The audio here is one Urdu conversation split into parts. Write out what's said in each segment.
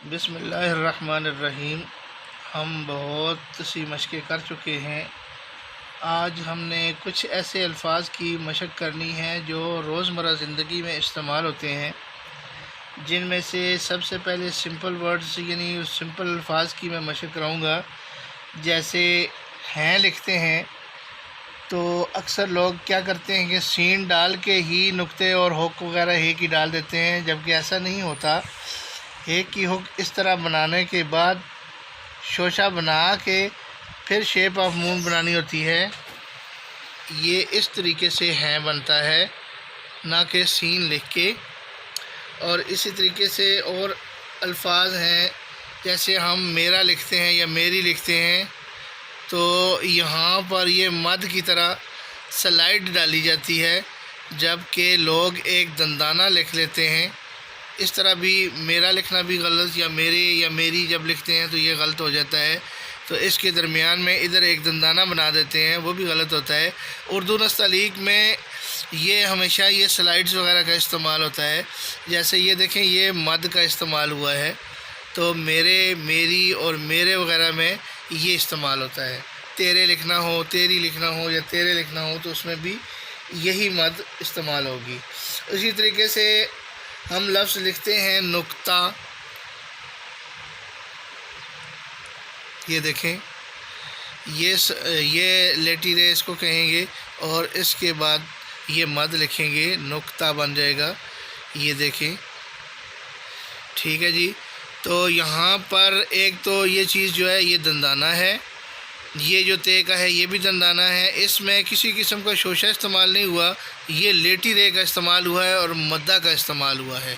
بسم اللہ الرحمن الرحیم۔ ہم بہت سی مشقیں کر چکے ہیں۔ آج ہم نے کچھ ایسے الفاظ کی مشق کرنی ہے جو روزمرہ زندگی میں استعمال ہوتے ہیں، جن میں سے سب سے پہلے سمپل ورڈز یعنی سمپل الفاظ کی میں مشق کراؤں گا۔ جیسے ہیں لکھتے ہیں تو اکثر لوگ کیا کرتے ہیں کہ سین ڈال کے ہی نقطے اور ہک وغیرہ ہی کی ڈال دیتے ہیں، جبکہ ایسا نہیں ہوتا۔ ایک کی ہک اس طرح بنانے کے بعد شوشہ بنا کے پھر شیپ آف مون بنانی ہوتی ہے۔ یہ اس طریقے سے ہیں بنتا ہے، نہ کہ سین لکھ کے۔ اور اسی طریقے سے اور الفاظ ہیں، جیسے ہم میرا لکھتے ہیں یا میری لکھتے ہیں تو یہاں پر یہ مد کی طرح سلائڈ ڈالی جاتی ہے، جبکہ لوگ ایک دندانہ لکھ لیتے ہیں۔ اس طرح بھی میرا لکھنا بھی غلط، یا میرے یا میری جب لکھتے ہیں تو یہ غلط ہو جاتا ہے، تو اس کے درمیان میں ادھر ایک دندانہ بنا دیتے ہیں، وہ بھی غلط ہوتا ہے۔ اردو نستعلیق میں یہ ہمیشہ یہ سلائڈز وغیرہ کا استعمال ہوتا ہے۔ جیسے یہ دیکھیں، یہ مد کا استعمال ہوا ہے، تو میرے، میری اور میرے وغیرہ میں یہ استعمال ہوتا ہے۔ تیرے لکھنا ہو، تیری لکھنا ہو یا تیرے لکھنا ہو تو اس میں بھی یہی مد استعمال ہوگی۔ اسی طریقے سے ہم لفظ لکھتے ہیں نقطہ، یہ دیکھیں، یہ لیٹی رے اس کو کہیں گے، اور اس کے بعد یہ مد لکھیں گے، نقطہ بن جائے گا۔ یہ دیکھیں، ٹھیک ہے جی۔ تو یہاں پر ایک تو یہ چیز جو ہے یہ دندانہ ہے، یہ جو تے کا ہے یہ بھی دندانہ ہے، اس میں کسی قسم کا شوشہ استعمال نہیں ہوا، یہ لیٹی رے کا استعمال ہوا ہے اور مدہ کا استعمال ہوا ہے۔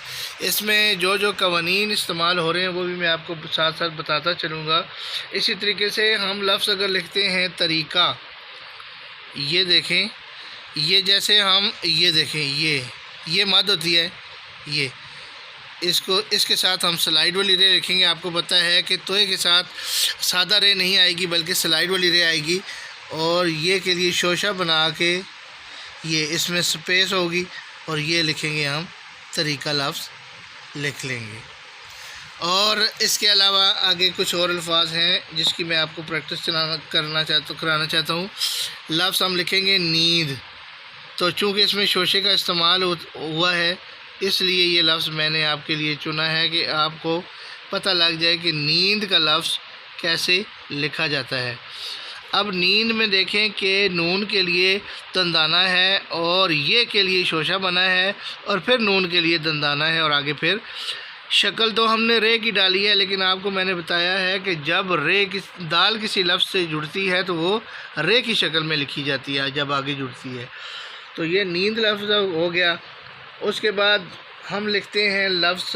اس میں جو قوانین استعمال ہو رہے ہیں وہ بھی میں آپ کو ساتھ ساتھ بتاتا چلوں گا۔ اسی طریقے سے ہم لفظ اگر لکھتے ہیں طریقہ، یہ دیکھیں، یہ جیسے ہم یہ دیکھیں، یہ مد ہوتی ہے، یہ اس کے ساتھ ہم سلائیڈ والی رے لکھیں گے۔ آپ کو پتہ ہے کہ توئے کے ساتھ سادہ رے نہیں آئے گی بلکہ سلائیڈ والی رے آئے گی، اور یہ کے لیے شوشہ بنا کے یہ اس میں سپیس ہوگی، اور یہ لکھیں گے ہم طریقہ لفظ لکھ لیں گے۔ اور اس کے علاوہ آگے کچھ اور الفاظ ہیں جس کی میں آپ کو پریکٹس کرانا چاہتا ہوں۔ لفظ ہم لکھیں گے نیند، تو چونکہ اس میں شوشے کا استعمال ہوا ہے اس لیے یہ لفظ میں نے آپ کے لیے چنا ہے کہ آپ کو پتہ لگ جائے کہ نیند کا لفظ کیسے لکھا جاتا ہے۔ اب نیند میں دیکھیں کہ نون کے لیے دندانہ ہے اور یہ کے لیے شوشہ بنا ہے، اور پھر نون کے لیے دندانہ ہے، اور آگے پھر شکل تو ہم نے رے کی ڈالی ہے، لیکن آپ کو میں نے بتایا ہے کہ جب دال کسی لفظ سے جڑتی ہے تو وہ رے کی شکل میں لکھی جاتی ہے جب آگے جڑتی ہے۔ تو یہ نیند لفظ ہو گیا۔ اس کے بعد ہم لکھتے ہیں لفظ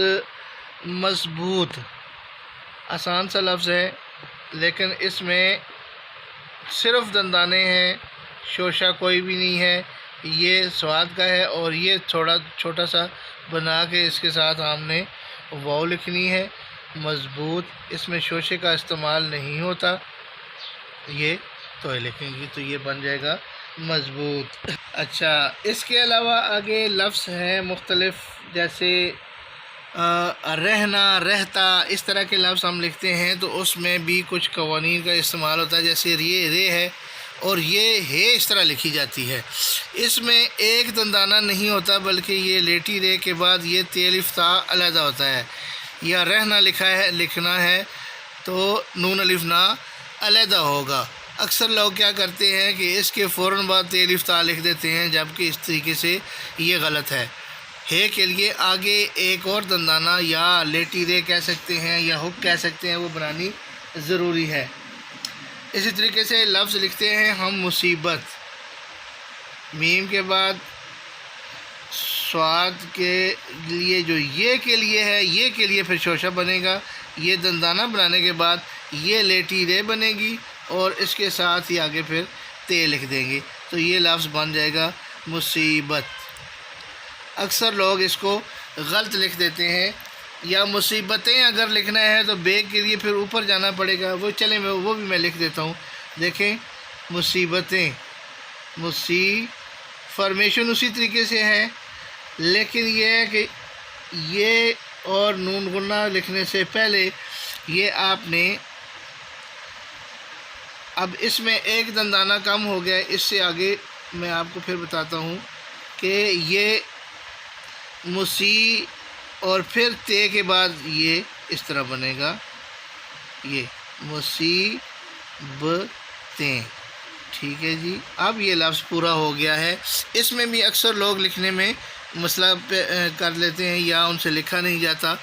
مضبوط، آسان سا لفظ ہے لیکن اس میں صرف دندانے ہیں، شوشہ کوئی بھی نہیں ہے، یہ سواد کا ہے، اور یہ تھوڑا چھوٹا سا بنا کے اس کے ساتھ ہم نے واو لکھنی ہے، مضبوط۔ اس میں شوشے کا استعمال نہیں ہوتا، یہ تو لکھیں گے تو یہ بن جائے گا مضبوط۔ اچھا، اس کے علاوہ آگے لفظ ہیں مختلف، جیسے رہنا، رہتا، اس طرح کے لفظ ہم لکھتے ہیں تو اس میں بھی کچھ قوانین کا استعمال ہوتا ہے۔ جیسے یہ رے ہے اور یہ ہے اس طرح لکھی جاتی ہے، اس میں ایک دندانہ نہیں ہوتا بلکہ یہ لیٹی رے کے بعد یہ تے الف تا علیحدہ ہوتا ہے، یا رہنا لکھنا ہے تو نون الف نا علیحدہ ہوگا۔ اکثر لوگ کیا کرتے ہیں کہ اس کے فوراً بعد تے الف تا لکھ دیتے ہیں، جبکہ اس طریقے سے یہ غلط ہے۔ ہے کے لیے آگے ایک اور دندانہ یا لیٹی رے کہہ سکتے ہیں یا ہک کہہ سکتے ہیں، وہ بنانی ضروری ہے۔ اسی طریقے سے لفظ لکھتے ہیں ہم مصیبت، میم کے بعد سواد کے لیے جو یہ کے لیے ہے، یہ کے لیے پھر شوشہ بنے گا، یہ دندانہ بنانے کے بعد یہ لیٹی رے بنے گی، اور اس کے ساتھ ہی آگے پھر تے لکھ دیں گے تو یہ لفظ بن جائے گا مصیبت۔ اکثر لوگ اس کو غلط لکھ دیتے ہیں، یا مصیبتیں اگر لکھنا ہے تو بے کے لیے پھر اوپر جانا پڑے گا، وہ چلیں وہ بھی میں لکھ دیتا ہوں۔ دیکھیں، مصیبتیں، فارمیشن اسی طریقے سے ہے، لیکن یہ ہے کہ یہ اور نون غنہ لکھنے سے پہلے یہ آپ نے اب اس میں ایک دندانہ کم ہو گیا، اس سے آگے میں آپ کو پھر بتاتا ہوں کہ یہ مسیح اور پھر تے کے بعد یہ اس طرح بنے گا، یہ مصیبتیں، ٹھیک ہے جی۔ اب یہ لفظ پورا ہو گیا ہے۔ اس میں بھی اکثر لوگ لکھنے میں مسئلہ کر لیتے ہیں یا ان سے لکھا نہیں جاتا،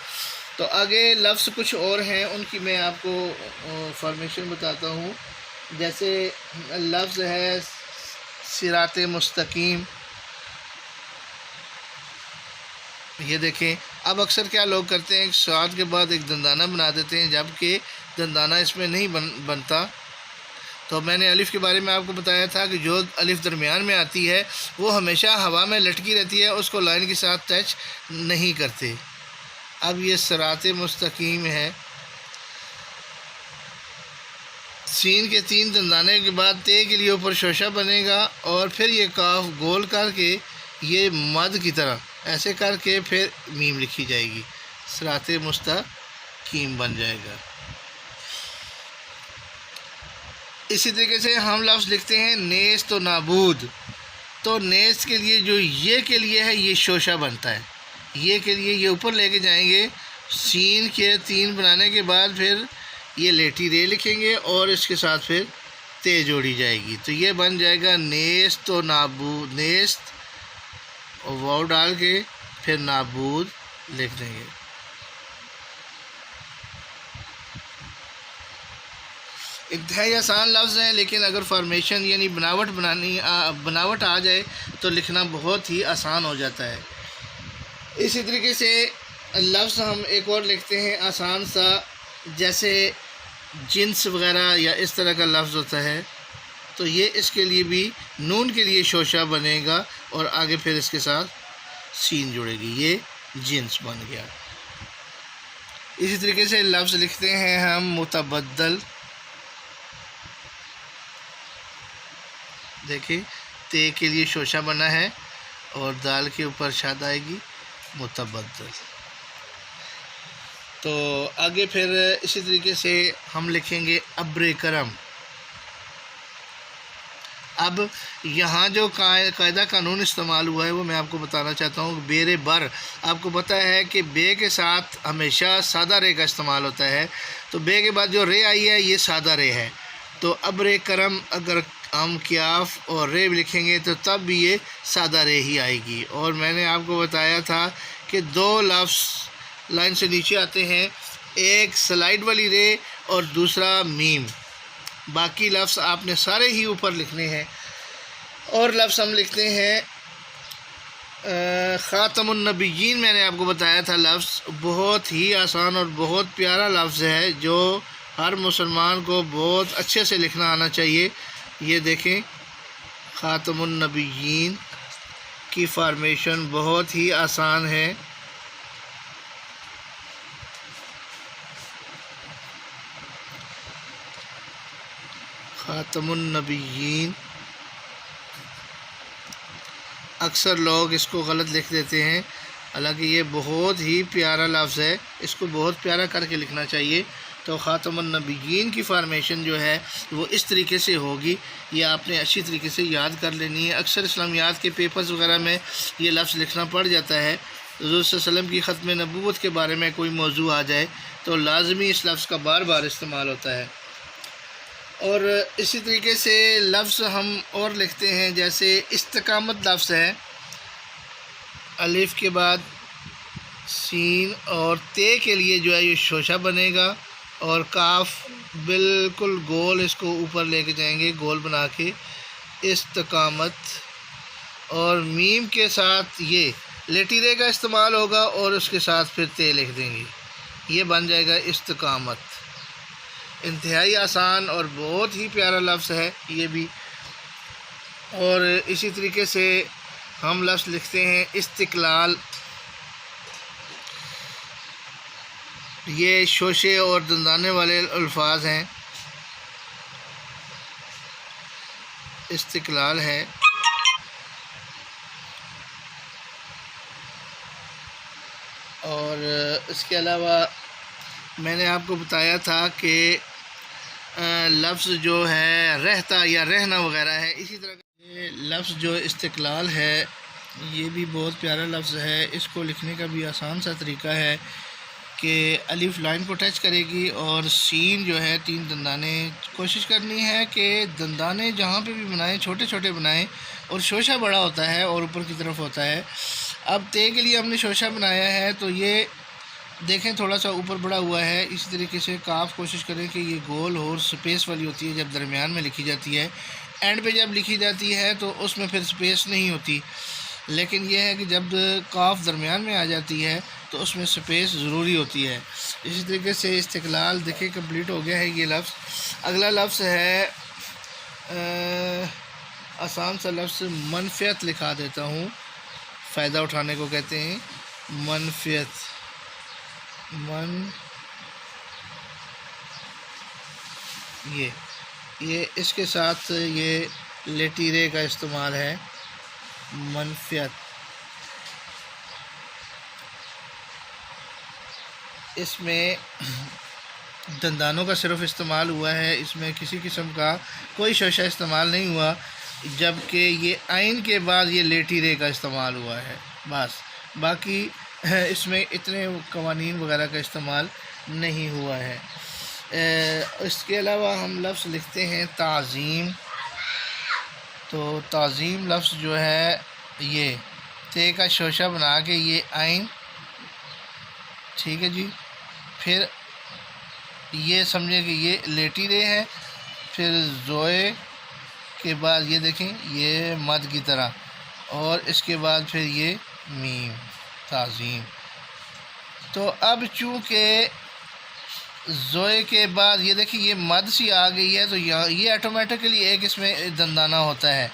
تو آگے لفظ کچھ اور ہیں، ان کی میں آپ کو فارمیشن بتاتا ہوں۔ جیسے لفظ ہے صراط مستقیم، یہ دیکھیں اب اکثر کیا لوگ کرتے ہیں، ایک صاد کے بعد ایک دندانہ بنا دیتے ہیں، جبکہ دندانہ اس میں نہیں بنتا۔ تو میں نے الف کے بارے میں آپ کو بتایا تھا کہ جو الف درمیان میں آتی ہے وہ ہمیشہ ہوا میں لٹکی رہتی ہے، اس کو لائن کے ساتھ ٹچ نہیں کرتے۔ اب یہ صراط مستقیم ہے، سین کے 3 دندانے کے بعد تے کے لیے اوپر شوشہ بنے گا، اور پھر یہ کاف گول کر کے یہ مد کی طرح ایسے کر کے پھر میم لکھی جائے گی، صراط مستقیم بن جائے گا۔ اسی طریقے سے ہم لفظ لکھتے ہیں نیست و نابود، تو نیست کے لیے جو یہ کے لیے ہے یہ شوشہ بنتا ہے، یہ کے لیے یہ اوپر لے کے جائیں گے، سین کے 3 بنانے کے بعد پھر یہ لیٹی رے لکھیں گے اور اس کے ساتھ پھر تے جوڑی جائے گی، تو یہ بن جائے گا نیست و نابود، نیست اور واو ڈال کے پھر نابود لکھ دیں گے۔ انتہائی آسان لفظ ہیں، لیکن اگر فارمیشن یعنی بناوٹ آ جائے تو لکھنا بہت ہی آسان ہو جاتا ہے۔ اسی طریقے سے لفظ ہم ایک اور لکھتے ہیں آسان سا، جیسے جنس وغیرہ یا اس طرح کا لفظ ہوتا ہے، تو یہ اس کے لیے بھی نون کے لیے شوشہ بنے گا اور آگے پھر اس کے ساتھ سین جڑے گی، یہ جنس بن گیا۔ اسی طریقے سے لفظ لکھتے ہیں ہم متبدل، دیکھیں تے کے لیے شوشہ بنا ہے اور دال کے اوپر شاد آئے گی، متبدل۔ تو آگے پھر اسی طریقے سے ہم لکھیں گے ابر کرم۔ اب یہاں جو قاعدہ قانون استعمال ہوا ہے وہ میں آپ کو بتانا چاہتا ہوں۔ بیر بر، آپ کو پتہ ہے کہ بے کے ساتھ ہمیشہ سادہ رے کا استعمال ہوتا ہے، تو بے کے بعد جو رے آئی ہے یہ سادہ رے ہے، تو ابر کرم اگر ہم کیاف اور رے لکھیں گے تو تب بھی یہ سادہ رے ہی آئے گی۔ اور میں نے آپ کو بتایا تھا کہ 2 لفظ لائن سے نیچے آتے ہیں، ایک سلائیڈ والی رے اور دوسرا میم، باقی لفظ آپ نے سارے ہی اوپر لکھنے ہیں۔ اور لفظ ہم لکھتے ہیں خاتم النبیین، میں نے آپ کو بتایا تھا لفظ بہت ہی آسان اور بہت پیارا لفظ ہے جو ہر مسلمان کو بہت اچھے سے لکھنا آنا چاہیے۔ یہ دیکھیں خاتم النبیین کی فارمیشن بہت ہی آسان ہے، خاتم النبیین۔ اکثر لوگ اس کو غلط لکھ دیتے ہیں، حالانکہ یہ بہت ہی پیارا لفظ ہے، اس کو بہت پیارا کر کے لکھنا چاہیے۔ تو خاتم النبیین کی فارمیشن جو ہے وہ اس طریقے سے ہوگی، یہ آپ نے اچھی طریقے سے یاد کر لینی ہے۔ اکثر اسلامیات کے پیپرز وغیرہ میں یہ لفظ لکھنا پڑ جاتا ہے، حضور صلی اللہ علیہ وسلم کی ختم نبوت کے بارے میں کوئی موضوع آ جائے تو لازمی اس لفظ کا بار بار استعمال ہوتا ہے۔ اور اسی طریقے سے لفظ ہم اور لکھتے ہیں، جیسے استقامت لفظ ہے، الف کے بعد سین اور تے کے لیے جو ہے یہ شوشہ بنے گا، اور کاف بالکل گول اس کو اوپر لے کے جائیں گے، گول بنا کے استقامت، اور میم کے ساتھ یہ لیٹی رے کا استعمال ہوگا اور اس کے ساتھ پھر تے لکھ دیں گے، یہ بن جائے گا استقامت۔ انتہائی آسان اور بہت ہی پیارا لفظ ہے یہ بھی۔ اور اسی طریقے سے ہم لفظ لکھتے ہیں استقلال، یہ شوشے اور دندانے والے الفاظ ہیں، استقلال ہے۔ اور اس کے علاوہ میں نے آپ کو بتایا تھا کہ لفظ جو ہے رہتا یا رہنا وغیرہ ہے، اسی طرح یہ لفظ جو استقلال ہے یہ بھی بہت پیارا لفظ ہے۔ اس کو لکھنے کا بھی آسان سا طریقہ ہے کہ الف لائن کو ٹچ کرے گی اور سین جو ہے 3 دندانے، کوشش کرنی ہے کہ دندانے جہاں پہ بھی بنائیں چھوٹے چھوٹے بنائیں، اور شوشہ بڑا ہوتا ہے اور اوپر کی طرف ہوتا ہے۔ اب تے کے لیے ہم نے شوشہ بنایا ہے تو یہ دیکھیں تھوڑا سا اوپر بڑا ہوا ہے۔ اسی طریقے سے کاف کوشش کریں کہ یہ گول اور سپیس والی ہوتی ہے جب درمیان میں لکھی جاتی ہے، اینڈ پہ جب لکھی جاتی ہے تو اس میں پھر سپیس نہیں ہوتی، لیکن یہ ہے کہ جب کاف درمیان میں آ جاتی ہے تو اس میں سپیس ضروری ہوتی ہے۔ اسی طریقے سے استقلال دیکھیں کمپلیٹ ہو گیا ہے یہ لفظ۔ اگلا لفظ ہے آسان سا لفظ منفیت، لکھا دیتا ہوں، فائدہ اٹھانے کو کہتے ہیں منفیت۔ یہ اس کے ساتھ یہ لیٹیرے کا استعمال ہے، منفیت۔ اس میں دندانوں کا صرف استعمال ہوا ہے، اس میں کسی قسم کا کوئی شوشہ استعمال نہیں ہوا، جبکہ یہ عین کے بعد یہ لیٹیرے کا استعمال ہوا ہے بس، باقی اس میں اتنے قوانین وغیرہ کا استعمال نہیں ہوا ہے۔ اس کے علاوہ ہم لفظ لکھتے ہیں تعظیم، تو تعظیم لفظ جو ہے یہ تے کا شوشہ بنا کے یہ عین، ٹھیک ہے جی، پھر یہ سمجھیں کہ یہ لیٹیرے ہے، پھر زوئے کے بعد یہ دیکھیں یہ مد کی طرح، اور اس کے بعد پھر یہ میم، تعظیم۔ تو اب چونکہ زوئے کے بعد یہ دیکھیں یہ مد سی آ گئی ہے تو یہ آٹومیٹکلی ایک اس میں دندانہ ہوتا ہے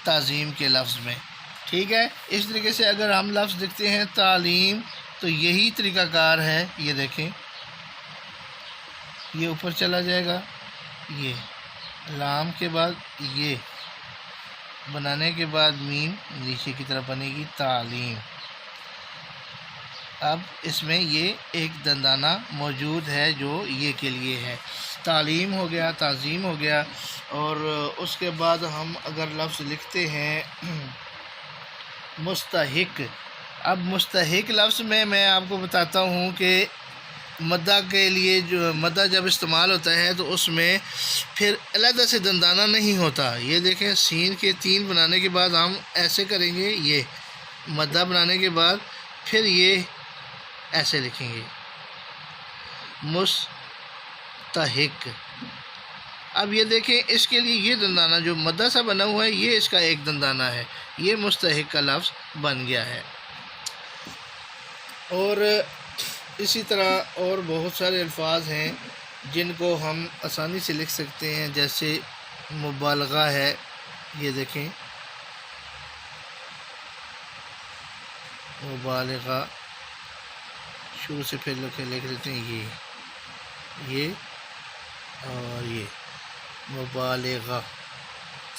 تعظیم کے لفظ میں، ٹھیک ہے۔ اس طریقے سے اگر ہم لفظ لکھتے ہیں تعلیم تو یہی طریقہ کار ہے، یہ دیکھیں یہ اوپر چلا جائے گا، یہ لام کے بعد یہ بنانے کے بعد میم نیچے کی طرف بنے گی تعلیم۔ اب اس میں یہ ایک دندانہ موجود ہے جو یہ کے لیے ہے، تعلیم ہو گیا، تعظیم ہو گیا۔ اور اس کے بعد ہم اگر لفظ لکھتے ہیں مستحق، اب مستحق لفظ میں آپ کو بتاتا ہوں کہ مدہ کے لیے جو مدہ جب استعمال ہوتا ہے تو اس میں پھر علیحدہ سے دندانہ نہیں ہوتا۔ یہ دیکھیں سین کے 3 بنانے کے بعد ہم ایسے کریں گے، یہ مدہ بنانے کے بعد پھر یہ ایسے لکھیں گے مستحق۔ اب یہ دیکھیں اس کے لیے یہ دندانہ جو مدہ سا بنا ہوا ہے یہ اس کا ایک دندانہ ہے، یہ مستحق کا لفظ بن گیا ہے۔ اور اسی طرح اور بہت سارے الفاظ ہیں جن کو ہم آسانی سے لکھ سکتے ہیں، جیسے مبالغہ ہے، یہ دیکھیں مبالغہ، شروع سے پھر لکھ دیتے ہیں یہ اور یہ مبالغہ،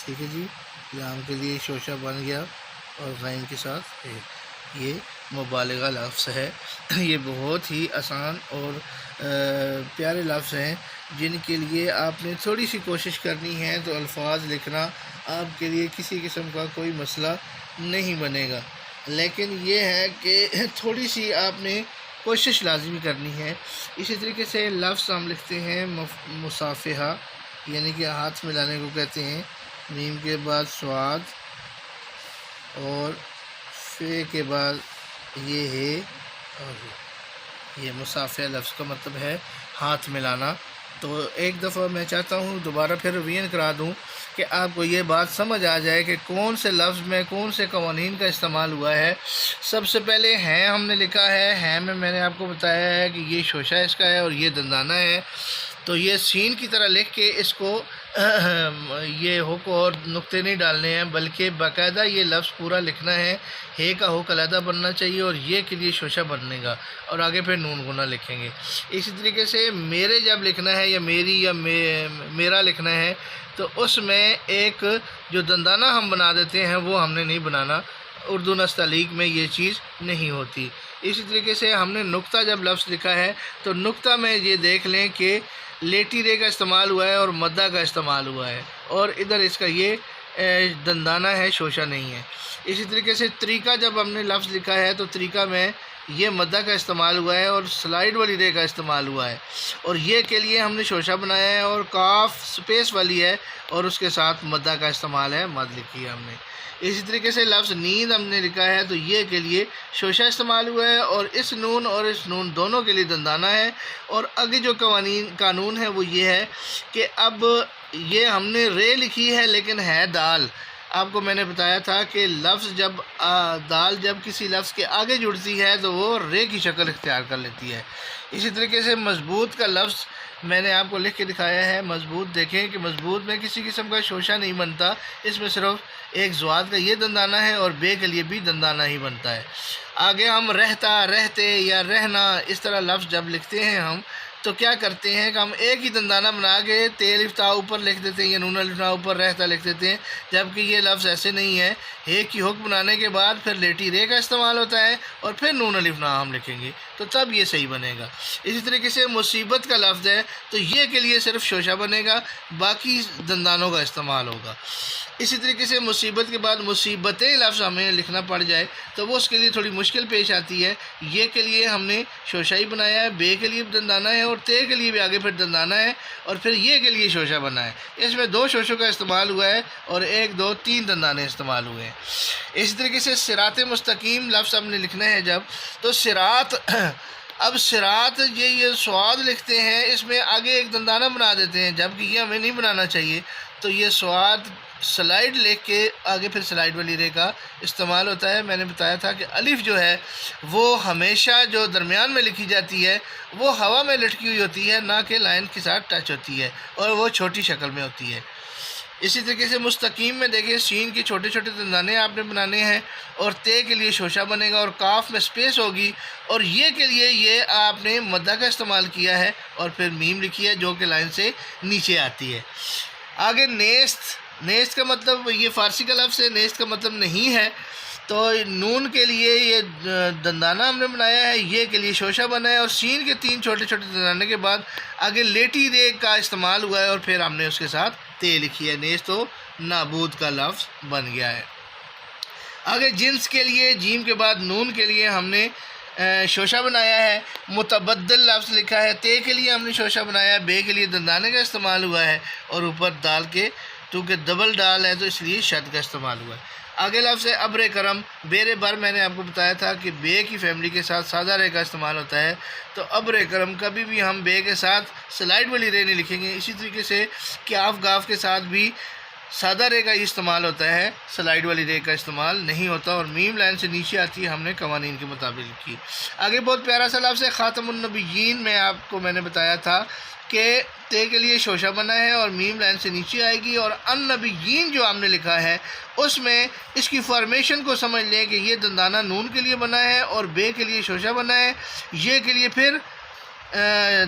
ٹھیک ہے جی، لام کے لیے شوشہ بن گیا اور غین کے ساتھ یہ مبالغہ لفظ ہے۔ یہ بہت ہی آسان اور پیارے لفظ ہیں جن کے لیے آپ نے تھوڑی سی کوشش کرنی ہے تو الفاظ لکھنا آپ کے لیے کسی قسم کا کوئی مسئلہ نہیں بنے گا، لیکن یہ ہے کہ تھوڑی سی آپ نے کوشش لازمی کرنی ہے۔ اسی طریقے سے لفظ ہم لکھتے ہیں مصافحہ، یعنی کہ ہاتھ ملانے کو کہتے ہیں، میم کے بعد سواد اور فے کے بعد یہ ہے، اور یہ مصافحہ لفظ کا مطلب ہے ہاتھ ملانا۔ تو ایک دفعہ میں چاہتا ہوں دوبارہ پھر ریویژن کرا دوں کہ آپ کو یہ بات سمجھ آ جائے کہ کون سے لفظ میں کون سے قوانین کا استعمال ہوا ہے۔ سب سے پہلے ہیں ہم نے لکھا ہے میں نے آپ کو بتایا ہے کہ یہ شوشہ اس کا ہے اور یہ دندانہ ہے، تو یہ سین کی طرح لکھ کے اس کو یہ ہک اور نقطے نہیں ڈالنے ہیں، بلکہ باقاعدہ یہ لفظ پورا لکھنا ہے، ہے کا ہک علیحدہ بننا چاہیے اور یہ کے لیے شوشہ بننے گا، اور آگے پھر نون گنا لکھیں گے۔ اسی طریقے سے میرے جب لکھنا ہے یا میری یا میرا لکھنا ہے تو اس میں ایک جو دندانہ ہم بنا دیتے ہیں وہ ہم نے نہیں بنانا، اردو نستعلیق میں یہ چیز نہیں ہوتی۔ اسی طریقے سے ہم نے نقطہ جب لفظ لکھا ہے تو نقطہ میں یہ دیکھ لیں کہ لیٹی رے کا استعمال ہوا ہے اور مدہ کا استعمال ہوا ہے، اور ادھر اس کا یہ دندانہ ہے، شوشہ نہیں ہے۔ اسی طریقے سے طریقہ جب ہم نے لفظ لکھا ہے تو طریقہ میں یہ مدہ کا استعمال ہوا ہے اور سلائیڈ والی رے کا استعمال ہوا ہے، اور یہ کے لیے ہم نے شوشہ بنایا ہے، اور کاف سپیس والی ہے اور اس کے ساتھ مدہ کا استعمال ہے، مد لکھی ہے ہم نے۔ اسی طریقے سے لفظ نیند ہم نے لکھا ہے تو یہ کے لیے شوشہ استعمال ہوا ہے، اور اس نون اور اس نون دونوں کے لیے دندانہ ہے۔ اور آگے جو قانون ہے وہ یہ ہے کہ اب یہ ہم نے رے لکھی ہے لیکن ہے دال۔ آپ کو میں نے بتایا تھا کہ لفظ جب دال جب کسی لفظ کے آگے جڑتی ہے تو وہ رے کی شکل اختیار کر لیتی ہے۔ اسی طریقے سے مضبوط کا لفظ میں نے آپ کو لکھ کے دکھایا ہے۔ مضبوط دیکھیں کہ مضبوط میں کسی قسم کا شوشہ نہیں بنتا، اس میں صرف ایک زواد کا یہ دندانہ ہے اور بے کے لیے بھی دندانہ ہی بنتا ہے۔ آگے ہم رہتا، رہتے یا رہنا اس طرح لفظ جب لکھتے ہیں ہم تو کیا کرتے ہیں کہ ہم ایک ہی دندانہ بنا کے تے الف تا اوپر لکھ دیتے ہیں یا نون الف تا اوپر رہتا لکھ دیتے ہیں، جبکہ یہ لفظ ایسے نہیں ہے۔ ایک کی حکم بنانے کے بعد پھر لیٹی رے کا استعمال ہوتا ہے اور پھر نون الف نا ہم لکھیں گے تو تب یہ صحیح بنے گا۔ اسی طریقے سے مصیبت کا لفظ ہے تو یہ کے لیے صرف شوشہ بنے گا، باقی دندانوں کا استعمال ہوگا۔ اسی طریقے سے مصیبت کے بعد مصیبتیں لفظ ہمیں لکھنا پڑ جائے تو وہ اس کے لیے تھوڑی مشکل پیش آتی ہے۔ یہ کے لیے ہم نے شوشہ ہی بنایا ہے، بے کے لیے دندانہ ہے اور تے کے لیے بھی آگے پھر دندانہ ہے، اور پھر یہ کے لیے شوشہ بنا ہے۔ اس میں 2 شوشوں کا استعمال ہوا ہے اور 1 2 3 دندانے استعمال ہوئے ہیں۔ اسی طریقے سے صراط مستقیم لفظ ہم نے لکھنا ہے جب تو صراط، اب صراط یہ سواد لکھتے ہیں، اس میں آگے ایک دندانہ بنا دیتے ہیں جبکہ یہ ہمیں نہیں بنانا چاہیے، تو یہ سواد سلائیڈ لکھ کے آگے پھر سلائیڈ والی رے کا استعمال ہوتا ہے۔ میں نے بتایا تھا کہ الف جو ہے وہ ہمیشہ جو درمیان میں لکھی جاتی ہے وہ ہوا میں لٹکی ہوئی ہوتی ہے، نہ کہ لائن کے ساتھ ٹچ ہوتی ہے، اور وہ چھوٹی شکل میں ہوتی ہے۔ اسی طریقے سے مستقیم میں دیکھیں سین کے چھوٹے چھوٹے دندانے آپ نے بنانے ہیں، اور تے کے لیے شوشہ بنے گا اور کاف میں سپیس ہوگی، اور یہ کے لیے یہ آپ نے مدہ کا استعمال کیا ہے اور پھر میم لکھی ہے جو کہ لائن سے نیچے آتی ہے۔ آگے نیست، نیست کا مطلب یہ فارسی کا لفظ ہے، نیست کا مطلب نہیں ہے، تو نون کے لیے یہ دندانہ ہم نے بنایا ہے، یہ کے لیے شوشہ بنا ہے، اور سین کے 3 چھوٹے چھوٹے دندانے کے بعد آگے لیٹی رے کا استعمال ہوا ہے اور پھر ہم نے اس کے ساتھ تے لکھی ہے، نیست تو نابود کا لفظ بن گیا ہے۔ آگے جنس کے لیے جیم کے بعد نون کے لیے ہم نے شوشہ بنایا ہے، متبدل لفظ لکھا ہے، تے کے لیے ہم نے شوشہ بنایا ہے، بے کے لیے دندانے کا استعمال ہوا ہے، اور اوپر دال کے کیونکہ ڈبل ڈال ہے تو اس لیے شد کا استعمال ہوا ہے۔ آگے لفظ ہے ابر کرم، بیر بر میں نے آپ کو بتایا تھا کہ بے کی فیملی کے ساتھ سادہ رے کا استعمال ہوتا ہے، تو ابر کرم کبھی بھی ہم بے کے ساتھ سلائیڈ والی رے نہیں لکھیں گے۔ اسی طریقے سے کاف گاف کے ساتھ بھی سادہ رے کا استعمال ہوتا ہے، سلائیڈ والی رے کا استعمال نہیں ہوتا، اور میم لائن سے نیچے آتی ہے، ہم نے قوانین کے مطابق لکھی۔ آگے بہت پیارا سا لفظ ہے خاتم النبیین، میں نے بتایا تھا کہ تے کے لیے شوشہ بنا ہے اور میم لائن سے نیچے آئے گی، اور النبیین جو ہم نے لکھا ہے اس میں اس کی فارمیشن کو سمجھ لیں کہ یہ دندانہ نون کے لیے بنا ہے اور بے کے لیے شوشہ بنا ہے، یہ کے لیے پھر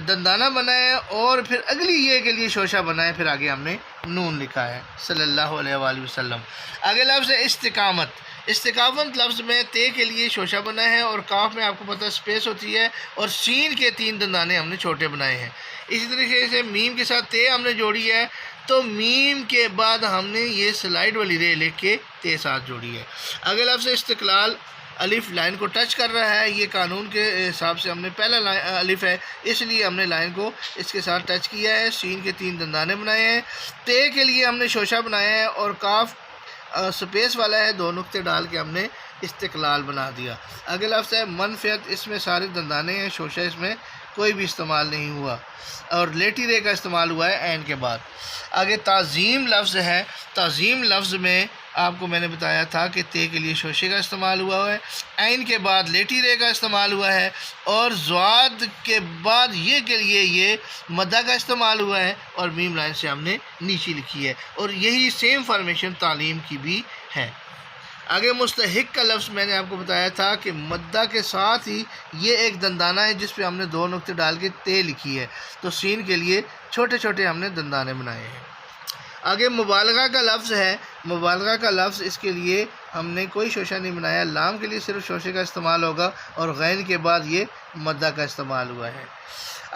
دندانہ بنا ہے، اور پھر اگلی یہ کے لیے شوشہ بنا ہے، پھر آگے ہم نے نون لکھا ہے صلی اللہ علیہ وآلہ وسلم۔ آگے لفظ ہے استقامت، استقامت لفظ میں تے کے لیے شوشہ بنا ہے اور کاف میں آپ کو پتہ سپیس ہوتی ہے، اور سین کے 3 دندانے ہم نے چھوٹے بنائے ہیں۔ اسی طریقے سے میم کے ساتھ تے ہم نے جوڑی ہے، تو میم کے بعد ہم نے یہ سلائیڈ والی رے لکھ کے تے ساتھ جوڑی ہے۔ آگے لفظ استقلال، الف لائن کو ٹچ کر رہا ہے، یہ قانون کے حساب سے ہم نے پہلا الف ہے اس لیے ہم نے لائن کو اس کے ساتھ ٹچ کیا ہے، سین کے 3 دندانے بنائے ہیں، تے کے لیے ہم نے شوشہ بنایا ہے، اور کاف سپیس والا ہے، 2 نقطے ڈال کے ہم نے استقلال بنا دیا۔ آگے لفظ ہے منفیت، اس میں سارے دندانے ہیں، شوشہ اس میں کوئی بھی استعمال نہیں ہوا، اور لیٹی رے کا استعمال ہوا ہے عین کے بعد۔ آگے تعظیم لفظ ہے، تعظیم لفظ میں آپ کو میں نے بتایا تھا کہ تے کے لیے شوشے کا استعمال ہوا ہے، عین کے بعد لیٹی رے کا استعمال ہوا ہے، اور زواد کے بعد یہ کے لیے یہ مدہ کا استعمال ہوا ہے، اور میم لائن سے ہم نے نیچی لکھی ہے، اور یہی سیم فارمیشن تعلیم کی بھی ہے۔ آگے مستحق کا لفظ میں نے آپ کو بتایا تھا کہ مدہ کے ساتھ ہی یہ ایک دندانہ ہے جس پہ ہم نے 2 نقطے ڈال کے تے لکھی ہے، تو سین کے لیے چھوٹے چھوٹے ہم نے دندانے بنائے ہیں۔ آگے مبالغہ کا لفظ ہے، مبالغہ کا لفظ اس کے لیے ہم نے کوئی شوشہ نہیں بنایا، لام کے لیے صرف شوشے کا استعمال ہوگا اور غین کے بعد یہ مدہ کا استعمال ہوا ہے۔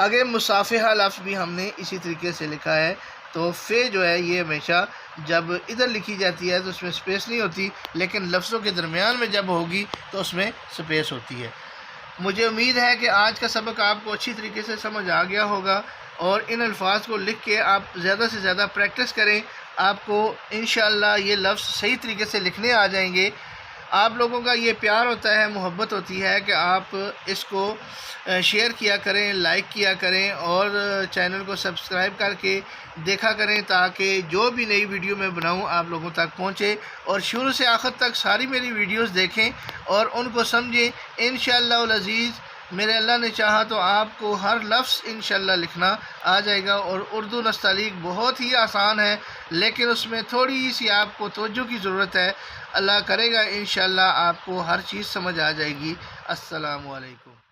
آگے مصافحہ لفظ بھی ہم نے اسی طریقے سے لکھا ہے، تو فے جو ہے یہ ہمیشہ جب ادھر لکھی جاتی ہے تو اس میں سپیس نہیں ہوتی، لیکن لفظوں کے درمیان میں جب ہوگی تو اس میں سپیس ہوتی ہے۔ مجھے امید ہے کہ آج کا سبق آپ کو اچھی طریقے سے سمجھ آ گیا ہوگا، اور ان الفاظ کو لکھ کے آپ زیادہ سے زیادہ پریکٹس کریں، آپ کو انشاءاللہ یہ لفظ صحیح طریقے سے لکھنے آ جائیں گے۔ آپ لوگوں کا یہ پیار ہوتا ہے، محبت ہوتی ہے کہ آپ اس کو شیئر کیا کریں، لائک کیا کریں، اور چینل کو سبسکرائب کر کے دیکھا کریں، تاکہ جو بھی نئی ویڈیو میں بناؤں آپ لوگوں تک پہنچے، اور شروع سے آخر تک ساری میری ویڈیوز دیکھیں اور ان کو سمجھیں۔ انشاءاللہ العزیز میرے اللہ نے چاہا تو آپ کو ہر لفظ انشاءاللہ لکھنا آ جائے گا، اور اردو نستعلیق بہت ہی آسان ہے، لیکن اس میں تھوڑی سی آپ کو توجہ کی ضرورت ہے۔ اللہ کرے گا انشاءاللہ آپ کو ہر چیز سمجھ آ جائے گی۔ السلام علیکم۔